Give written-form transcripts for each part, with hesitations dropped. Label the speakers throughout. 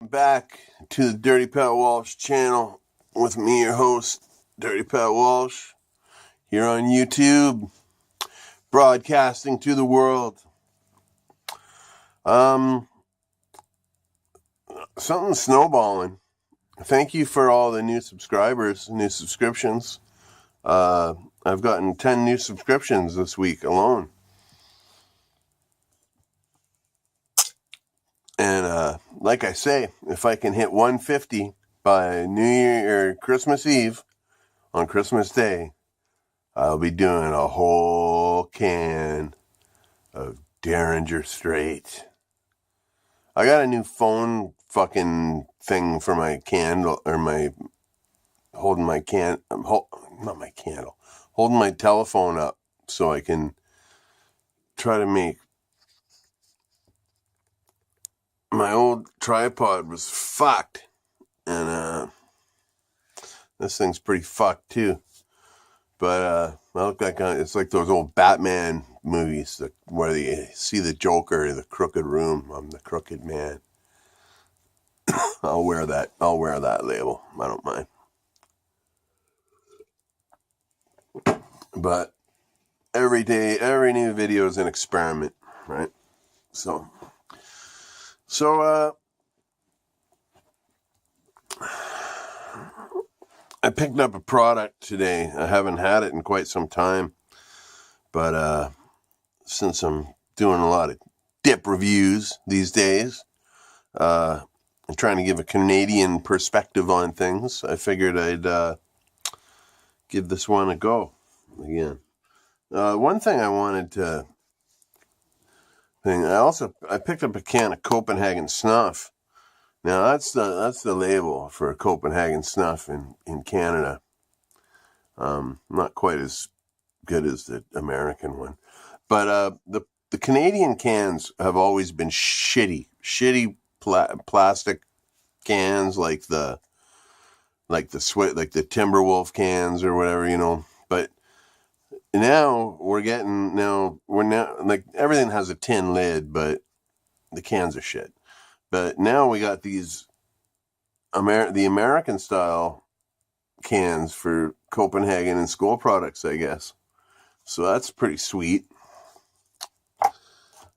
Speaker 1: back to the Dirty Pat Walsh channel with me, your host, Dirty Pat Walsh, here on YouTube, broadcasting to the world. Something's snowballing. Thank you for all the new subscribers, new subscriptions. I've gotten 10 new subscriptions this week alone. And like I say, if I can hit 150 by New Year or Christmas Eve, on Christmas Day, I'll be doing a whole can of Derringer Straight. I got a new phone fucking thing for my candle, or my, holding my holding my telephone up so I can try to make, my old tripod was fucked, and this thing's pretty fucked too. But I look like it's like those old Batman movies where you see the Joker in the crooked room. I'm the crooked man. I'll wear that label. I don't mind. But every day, every new video is an experiment, right? So I picked up a product today. I haven't had it in quite some time, but since I'm doing a lot of dip reviews these days, I'm trying to give a Canadian perspective on things. I figured I'd give this one a go again. One thing I wanted to I picked up a can of Copenhagen Snuff. Now that's the label for Copenhagen Snuff in Canada. Not quite as good as the American one, but the Canadian cans have always been shitty plastic cans, like the Timberwolf cans or whatever, you know. But now like everything has a tin lid, but the cans are shit. But now we got these the American style cans for Copenhagen and Skoal products, I guess. So that's pretty sweet.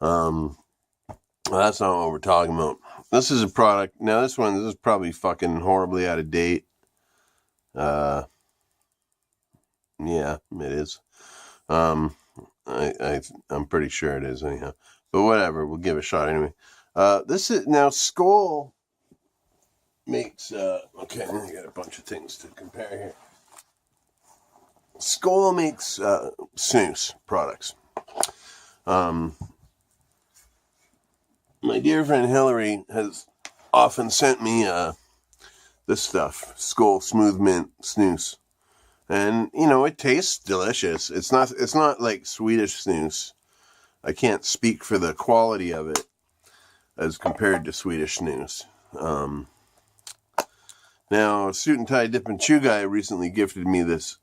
Speaker 1: That's not what we're talking about. This is a product. Now this is probably fucking horribly out of date. Yeah, it is. I'm pretty sure it is anyhow. But whatever, we'll give it a shot anyway. This is now Skoal makes. Okay, I got a bunch of things to compare here. Skoal makes snus products. My dear friend Hillary has often sent me this stuff, Skoal Smooth Mint Snus. And, you know, it tastes delicious. It's not like Swedish snus. I can't speak for the quality of it as compared to Swedish snus. Now, Suit and Tie Dip and Chew guy recently gifted me this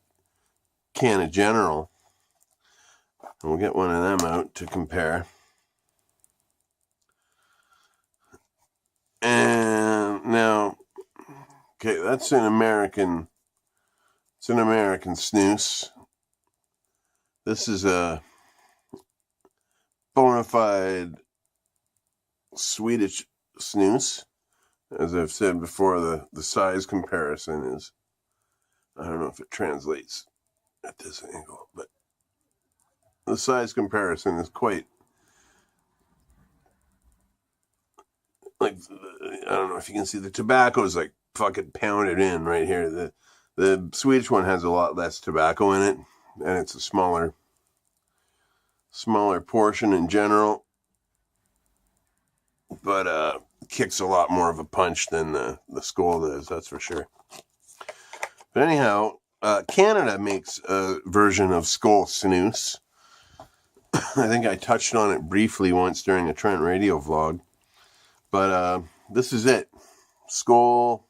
Speaker 1: can of General. And we'll get one of them out to compare. And now, okay, that's an American snus. This is a bona fide Swedish snus. As I've said before, the size comparison is, I don't know if it translates at this angle, but the size comparison is quite, like, I don't know if you can see, the tobacco is like fucking pounded in right here. The Swedish one has a lot less tobacco in it, and it's a smaller portion in general, but kicks a lot more of a punch than the Skoal does, that's for sure. But anyhow, Canada makes a version of Skoal Snus. I think I touched on it briefly once during a Trent Radio vlog, but this is it, Skoal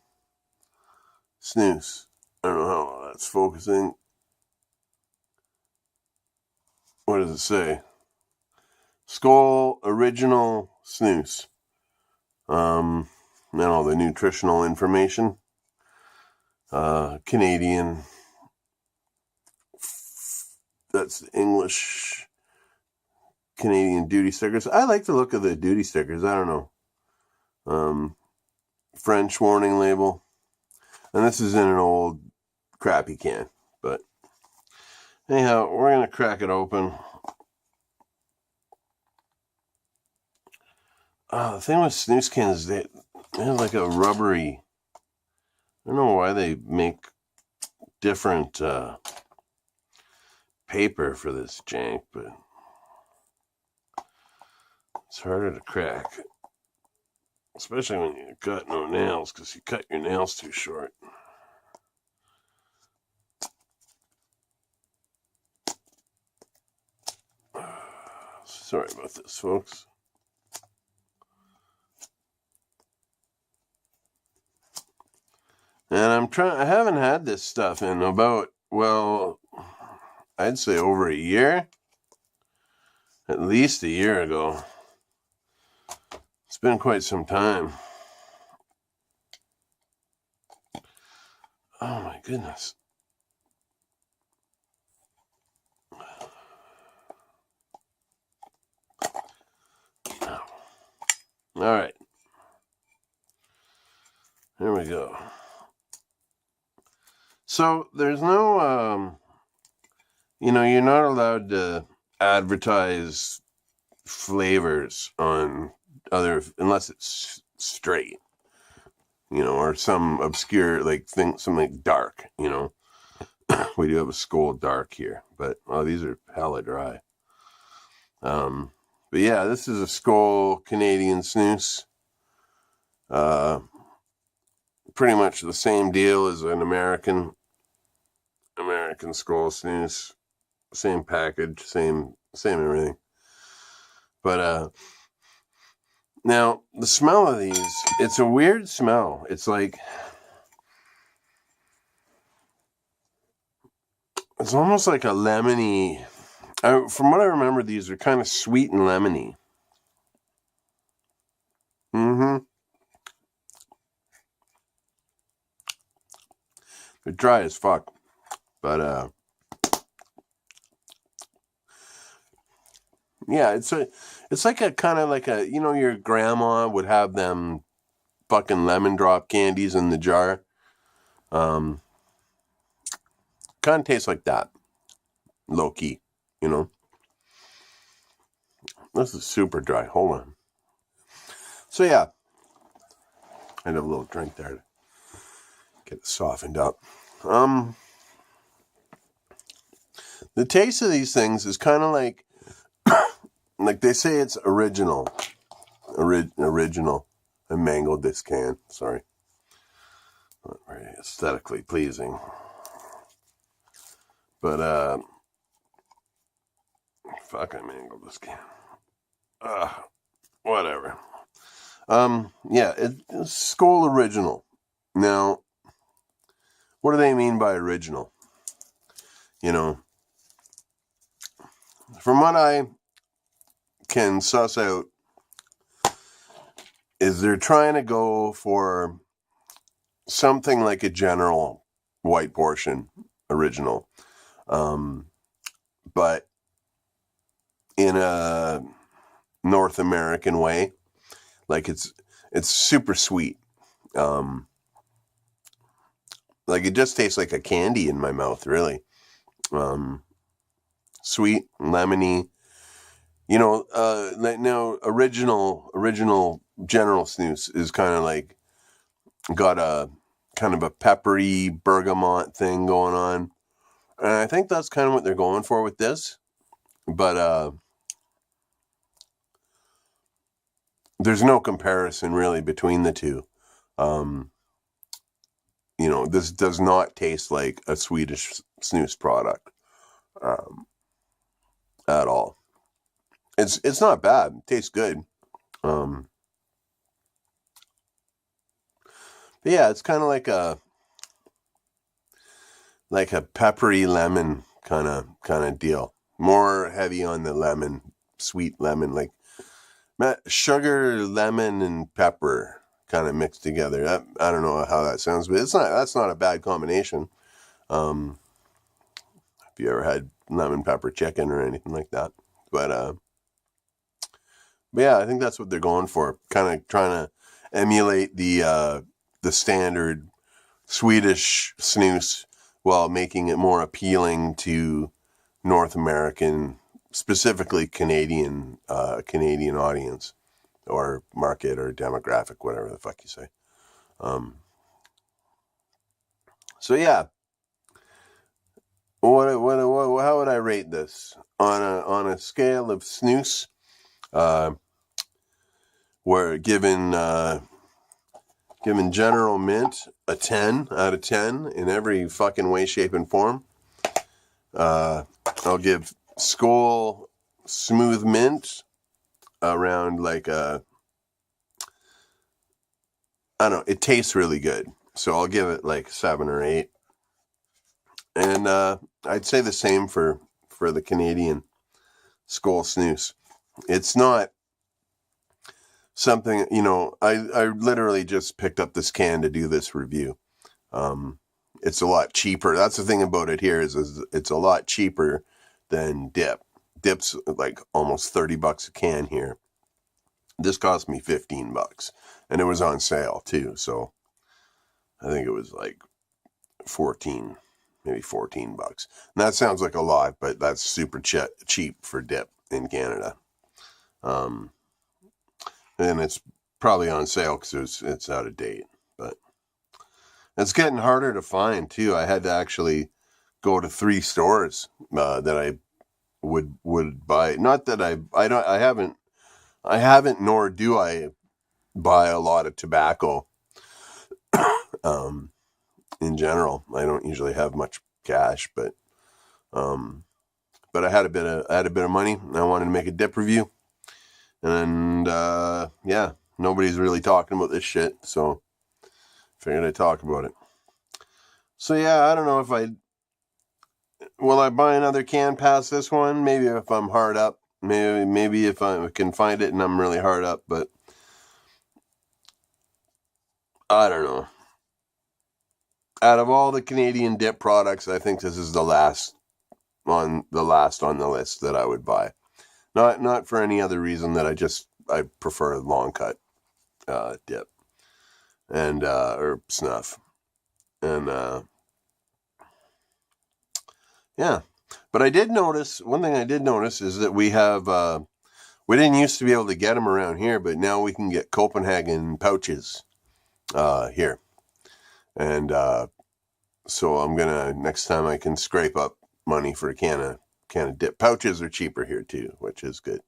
Speaker 1: Snus. I don't know how that's focusing. What does it say? Skoal Original Snus. and all the nutritional information. Canadian, that's English Canadian duty stickers. I like the look of the duty stickers. I don't know. French warning label. And this is in an old crappy can. But anyhow, we're going to crack it open. The thing with snus cans is they have like a rubbery... I don't know why they make different paper for this jank, but it's harder to crack. Especially when you've got no nails, because you cut your nails too short. Sorry about this, folks. And I haven't had this stuff in about, well, I'd say over a year. At least a year ago. It's been quite some time. Oh my goodness. All right. There we go. So there's no, you're not allowed to advertise flavors on unless it's straight, or some obscure, something like dark, We do have a Skoal dark here, but, these are hella dry. But yeah, this is a Skoal Canadian Snus. Pretty much the same deal as an American Skoal Snus. Same package, same everything. But now the smell of these, it's a weird smell. It's like, it's almost like a lemony. From what I remember, these are kind of sweet and lemony. They're dry as fuck. But yeah, it's like a kind of like a, your grandma would have them fucking lemon drop candies in the jar. Kind of tastes like that. Low key, This is super dry. Hold on. So yeah, I'd have a little drink there to get it softened up. The taste of these things is kind of like they say it's original. Original. I mangled this can. Sorry. Not very aesthetically pleasing. But, fuck, I mangled this can. Whatever. Yeah, it's Skoal Original. Now, what do they mean by original? From what I can suss out, is they're trying to go for something like a general white portion original, but in a North American way. Like it's super sweet. Like it just tastes like a candy in my mouth, really. Sweet, lemony. Now original General Snus is kind of like got a kind of a peppery bergamot thing going on. And I think that's kind of what they're going for with this. But there's no comparison really between the two. This does not taste like a Swedish snus product at all. It's not bad. It tastes good. But yeah, it's kind of like a peppery lemon kind of deal. More heavy on the lemon, sweet lemon, like sugar, lemon, and pepper kind of mixed together. I don't know how that sounds, but that's not a bad combination. If you ever had lemon pepper chicken or anything like that. But yeah, I think that's what they're going for. Kind of trying to emulate the standard Swedish snus while making it more appealing to North American, specifically Canadian audience or market or demographic, whatever the fuck you say. So yeah, how would I rate this on a scale of snus? Where given General Mint a 10 out of 10 in every fucking way, shape, and form. I'll give Skoal Smooth Mint around like I don't know, it tastes really good. So I'll give it like 7 or 8. And I'd say the same for the Canadian Skoal Snus. It's not something, I literally just picked up this can to do this review. It's a lot cheaper. That's the thing about it here is it's a lot cheaper than dip. Dip's like almost $30 a can here. This cost me $15, and it was on sale too. So I think it was like 14, maybe $14. And that sounds like a lot, but that's super cheap for dip in Canada. And it's probably on sale because it's out of date. But it's getting harder to find too. I had to actually go to 3 stores that I would buy. Not that I haven't, nor do I buy a lot of tobacco. In general, I don't usually have much cash, but I had a bit of money, and I wanted to make a dip review, and yeah, nobody's really talking about this shit, so figured I'd talk about it. So yeah, I don't know will I buy another can past this one? Maybe if I'm hard up, maybe if I can find it and I'm really hard up, but I don't know. Out of all the Canadian dip products, I think this is the last on the list that I would buy. Not for any other reason that I prefer long cut dip and or snuff. And yeah. But I did notice, one thing I did notice is that we didn't used to be able to get them around here, but now we can get Copenhagen pouches here. And so I'm next time I can scrape up money for a can of dip. Pouches are cheaper here too, which is good.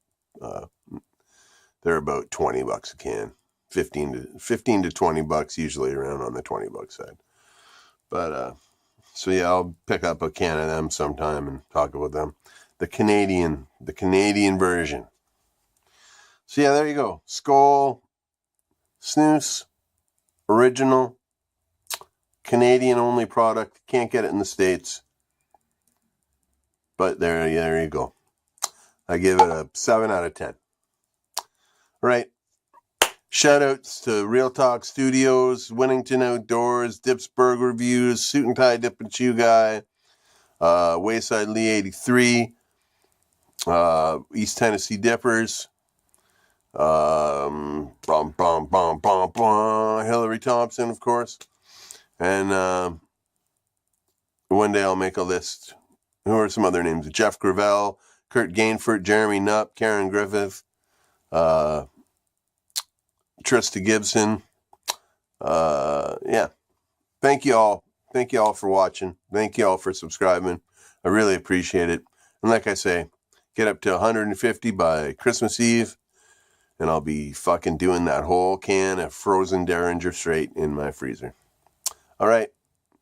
Speaker 1: They're about $20 a can, 15 to $20, usually around on the $20 side. But so yeah, I'll pick up a can of them sometime and talk about them. The Canadian version. So yeah, there you go. Skoal Snus Original. Canadian only product. Can't get it in the States. But there you go. I give it a 7 out of 10. Right. Shout outs to Real Talk Studios, Winnington Outdoors, Dipsburg Reviews, Suit and Tie Dip and Chew Guy, Wayside Lee 83, East Tennessee Dippers, Hillary Thompson, of course. And one day I'll make a list. Who are some other names? Jeff Gravel, Kurt Gainfort, Jeremy Nupp, Karen Griffith, Trista Gibson. Yeah. Thank you all. Thank you all for watching. Thank you all for subscribing. I really appreciate it. And like I say, get up to 150 by Christmas Eve, and I'll be fucking doing that whole can of frozen Derringer straight in my freezer. All right.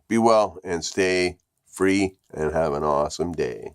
Speaker 1: Be well and stay free and have an awesome day.